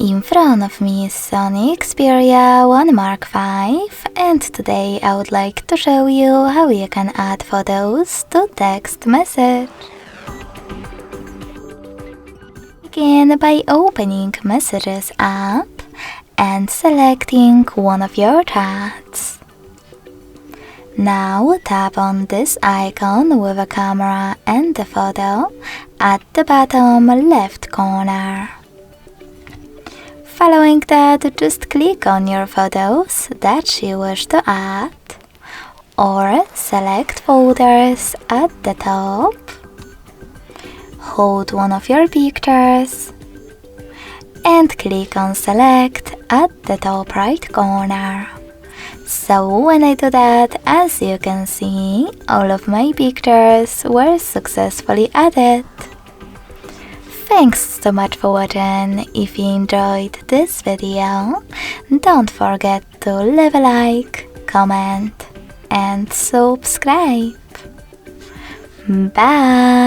In front of me is Sony Xperia 1 Mark V, and today I would like to show you how you can add photos to text message. Begin by opening Messages app and selecting one of your chats. Now tap on this icon with a camera and a photo at the bottom left corner. Following that, just click on your photos that you wish to add, or select Folders at the top. Hold one of your pictures and click on Select at the top right corner. So when I do that, as you can see, all of my pictures were successfully added. Thanks so much for watching. If you enjoyed this video, don't forget to leave a like, comment and subscribe. Bye!